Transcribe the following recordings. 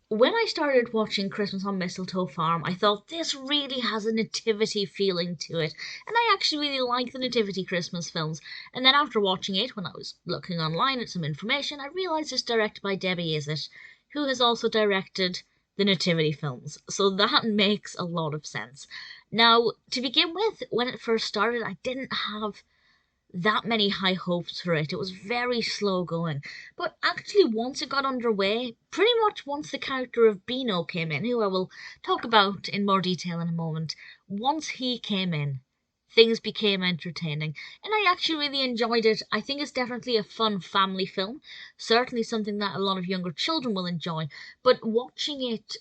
when I started watching Christmas on Mistletoe Farm, I thought this really has a nativity feeling to it, and I actually really like the nativity Christmas films. And then after watching it, when I was looking online at some information, I realised it's directed by Debbie Isitt, who has also directed the nativity films, so that makes a lot of sense. Now, to begin with, when it first started, I didn't have that many high hopes for it. It was very slow going. But actually, once it got underway, pretty much once the character of Beano came in, who I will talk about in more detail in a moment, once he came in, things became entertaining. And I actually really enjoyed it. I think it's definitely a fun family film, certainly something that a lot of younger children will enjoy. But watching it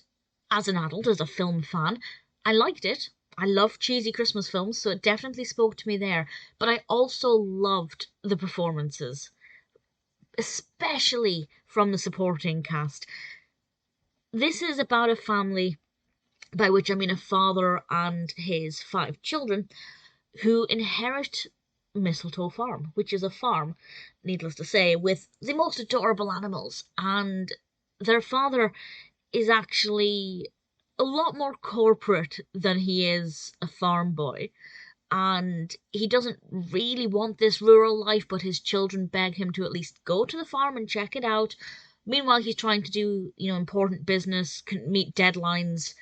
as an adult, as a film fan, I liked it. I love cheesy Christmas films, so it definitely spoke to me there. But I also loved the performances, especially from the supporting cast. This is about a family, by which I mean a father and his 5 children, who inherit Mistletoe Farm, which is a farm, needless to say, with the most adorable animals. And their father is actually a lot more corporate than he is a farm boy. And he doesn't really want this rural life, but his children beg him to at least go to the farm and check it out. Meanwhile, he's trying to do, important business, meet deadlines,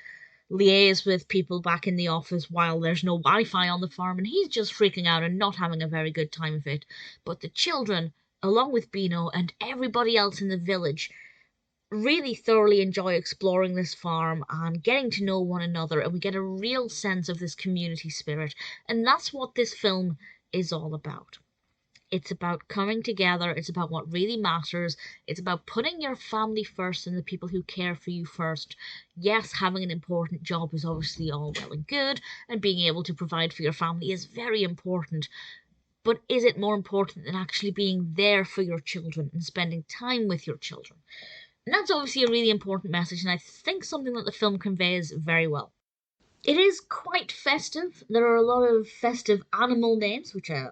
liaise with people back in the office while there's no Wi-Fi on the farm, and he's just freaking out and not having a very good time of it. But the children, along with Beano and everybody else in the village, really thoroughly enjoy exploring this farm and getting to know one another, and we get a real sense of this community spirit. And that's what this film is all about. It's about coming together, it's about what really matters, it's about putting your family first and the people who care for you first. Yes, having an important job is obviously all well and good, and being able to provide for your family is very important. But is it more important than actually being there for your children and spending time with your children? And that's obviously a really important message, and I think something that the film conveys very well. It is quite festive. There are a lot of festive animal names, which I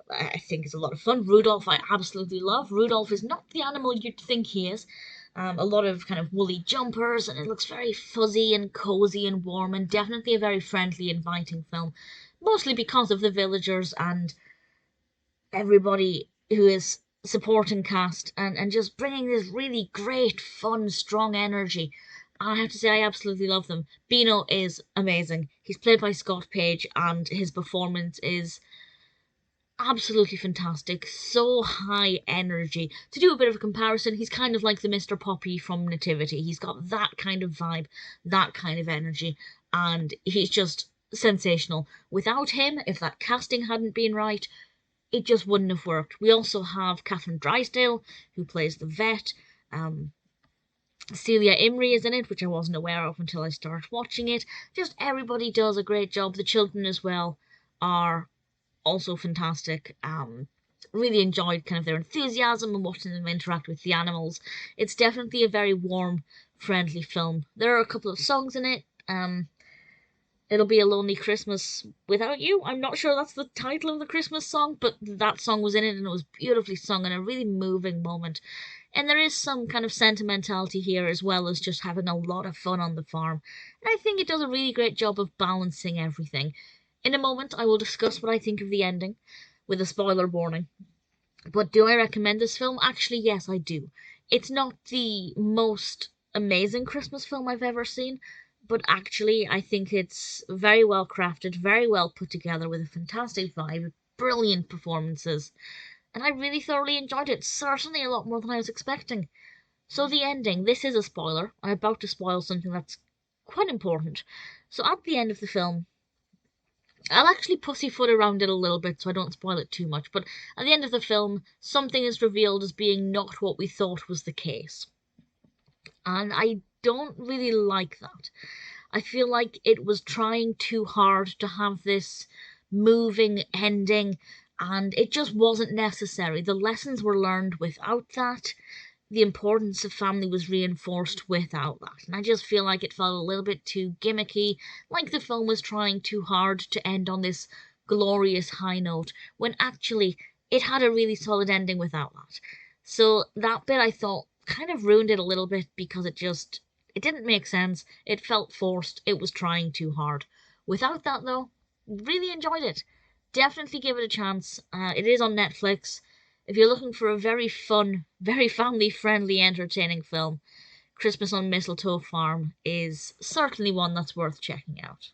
think is a lot of fun. Rudolph I absolutely love. Rudolph is not the animal you'd think he is. A lot of kind of woolly jumpers, and it looks very fuzzy and cozy and warm, and definitely a very friendly, inviting film. Mostly because of the villagers and everybody who is supporting cast, and just bringing this really great, fun, strong energy. And I have to say, I absolutely love them. Beano is amazing. He's played by Scott Page, and his performance is absolutely fantastic. So high energy. To do a bit of a comparison, he's kind of like the Mr. Poppy from Nativity. He's got that kind of vibe, that kind of energy, and he's just sensational. Without him, if that casting hadn't been right, it just wouldn't have worked. We also have Kathryn Drysdale, who plays the vet. Celia Imrie is in it, which I wasn't aware of until I started watching it. Just everybody does a great job. The children as well are also fantastic. Really enjoyed kind of their enthusiasm and watching them interact with the animals. It's definitely a very warm, friendly film. There are a couple of songs in it. It'll Be a Lonely Christmas Without You. I'm not sure that's the title of the Christmas song, but that song was in it and it was beautifully sung and a really moving moment. And there is some kind of sentimentality here as well as just having a lot of fun on the farm. And I think it does a really great job of balancing everything. In a moment, I will discuss what I think of the ending, with a spoiler warning. But do I recommend this film? Actually, yes, I do. It's not the most amazing Christmas film I've ever seen, but actually I think it's very well crafted, very well put together, with a fantastic vibe, brilliant performances, and I really thoroughly enjoyed it, certainly a lot more than I was expecting. So the ending, this is a spoiler. I'm about to spoil something that's quite important. So at the end of the film, I'll actually pussyfoot around it a little bit so I don't spoil it too much, but at the end of the film, something is revealed as being not what we thought was the case. And I don't really like that. I feel like it was trying too hard to have this moving ending, and it just wasn't necessary. The lessons were learned without that. The importance of family was reinforced without that. And I just feel like it felt a little bit too gimmicky, like the film was trying too hard to end on this glorious high note, when actually it had a really solid ending without that. So that bit I thought kind of ruined it a little bit, because It didn't make sense, it felt forced, it was trying too hard. Without that, though, really enjoyed it. Definitely give it a chance. It is on Netflix. If you're looking for a very fun, very family-friendly, entertaining film, Christmas on Mistletoe Farm is certainly one that's worth checking out.